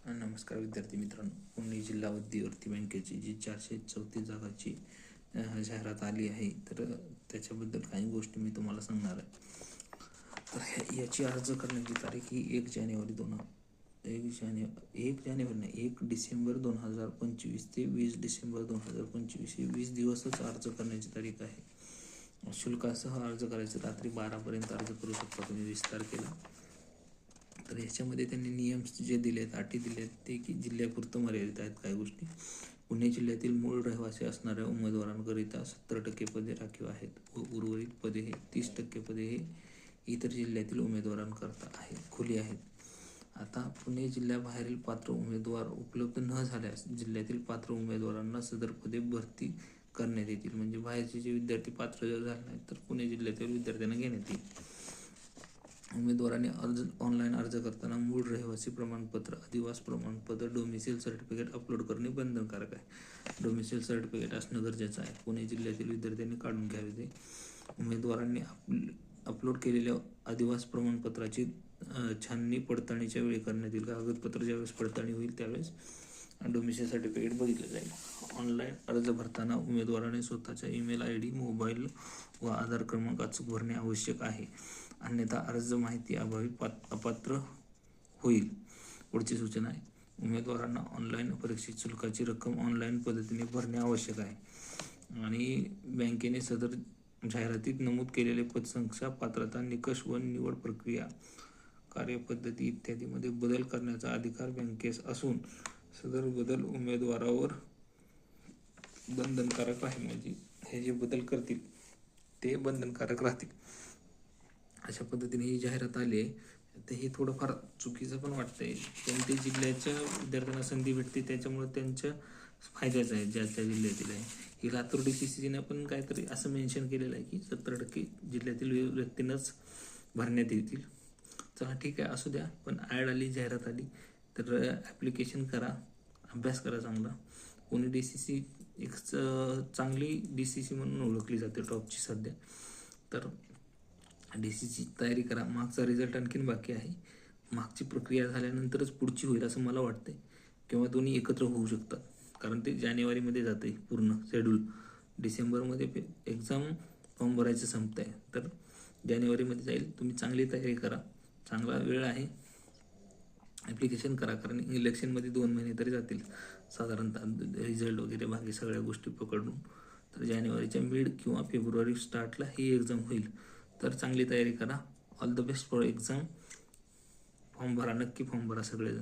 नमस्कार विद्यार्थी मित्रांनो, पुणे जिल्हा मध्यवर्ती बँकेची जी 434 जागाची जाहिरात आली आहे, तर त्याच्याबद्दल काही गोष्टी मी तुम्हाला सांगणार आहे. तर याची अर्ज करण्याची तारीख ही 1 डिसेंबर 2025 ते 20 डिसेंबर 2025 ही 20 दिवसच अर्ज करण्याची तारीख आहे. शुल्कासह अर्ज करायचं, रात्री 12पर्यंत अर्ज करू शकता तुम्ही 20 तारखेला. तर याच्यामध्ये त्यांनी नियम जे दिले आहेत, अटी दिले आहेत, ते की जिल्ह्यापुरतं मर्यादित आहेत. काही गोष्टी पुणे जिल्ह्यातील मूळ रहिवासी असणाऱ्या उमेदवारांकरिता 70% पदे राखीव आहेत व उर्वरित पदे हे 30% पदे हे इतर जिल्ह्यातील उमेदवारांकरता खुली आहेत. आता पुणे जिल्ह्याबाहेरील पात्र उमेदवार उपलब्ध न झाल्यास जिल्ह्यातील पात्र उमेदवारांना सदर पदे भरती करण्यात येतील. म्हणजे बाहेरचे जे विद्यार्थी पात्र जर झाले नाहीत तर पुणे जिल्ह्यातील विद्यार्थ्यांना घेण्यात येईल. उमेदवारांनी ऑनलाईन अर्ज करताना मूळ रहिवासी प्रमाणपत्र, अधिवास प्रमाणपत्र, डोमिसाईल सर्टिफिकेट अपलोड करणे बंधनकारक आहे. डोमिसाईल सर्टिफिकेट असणं गरजेचं आहे. पुणे जिल्ह्यातील विद्यार्थ्यांनी काढून घ्यावे ते. उमेदवारांनी अपलोड केलेल्या अधिवास प्रमाणपत्राची छाननी पडताळणीच्या वेळी करण्यात येईल. कागदपत्र ज्यावेळेस पडताळणी होईल त्यावेळेस डोमिसाईल सर्टिफिकेट बघितलं जाईल. ऑनलाईन अर्ज भरताना उमेदवाराने स्वतःच्या ईमेल ID, मोबाईल व आधार क्रमांक अचूक भरणे आवश्यक आहे, अन्यथा अर्ज माहिती अभावी अपात्र होईल. पुढची सूचना आहे, उमेदवारांना ऑनलाईन परीक्षेत शुल्काची रक्कम ऑनलाईन पद्धतीने भरणे आवश्यक आहे आणि बँकेने सदर जाहिरातीत नमूद केलेले पदसंख्या, पात्रता, निकष व निवड प्रक्रिया, कार्यपद्धती इत्यादीमध्ये बदल करण्याचा अधिकार बँकेस असून सदर बदल उमेदवारावर बंधनकारक आहे. म्हणजे हे जे बदल करतील ते बंधनकारक राहतील. अशा पद्धतीने ही जाहिरात आली आहे. तर हे थोडंफार चुकीचं पण वाटतंय, पण ते जिल्ह्याच्या विद्यार्थ्यांना संधी भेटते त्याच्यामुळे त्यांच्या फायद्याचं आहे. ज्या त्या जिल्ह्यातील आहे ही लातूर DCCने पण काहीतरी असं मेन्शन केलेलं आहे की 70% जिल्ह्यातील व्यक्तींनाच भरण्यात येतील. चला ठीक आहे, असू द्या. पण ॲड आली, जाहिरात आली तर ॲप्लिकेशन करा, अभ्यास करा चांगला. पुणे DCC एक चांगली DCC म्हणून ओळखली जाते, टॉपची सध्या. तर DCC तयारी करा. मागचा रिझल्ट आणखीन बाकी आहे. मागची प्रक्रिया झाल्यानंतरच पुढची होईल असं मला वाटतंय, किंवा दोन्ही एकत्र होऊ शकतात. कारण ते जानेवारीमध्ये जाते पूर्ण शेड्यूल. डिसेंबरमध्ये एक्झाम फॉर्म भरायचं संपत आहे, तर जानेवारीमध्ये जाईल. तुम्ही चांगली तयारी करा, चांगला वेळ आहे, ॲप्लिकेशन करा. कारण इलेक्शनमध्ये 2 महिने तरी जातील साधारणतः, रिझल्ट वगैरे बाकी सगळ्या गोष्टी पकडून. तर जानेवारीच्या मिड किंवा फेब्रुवारी स्टार्टला ही एक्झाम होईल. तर चांगली तयारी करा. All the best for exam. Form भरा, नक्की फॉर्म भरा सगळेजण.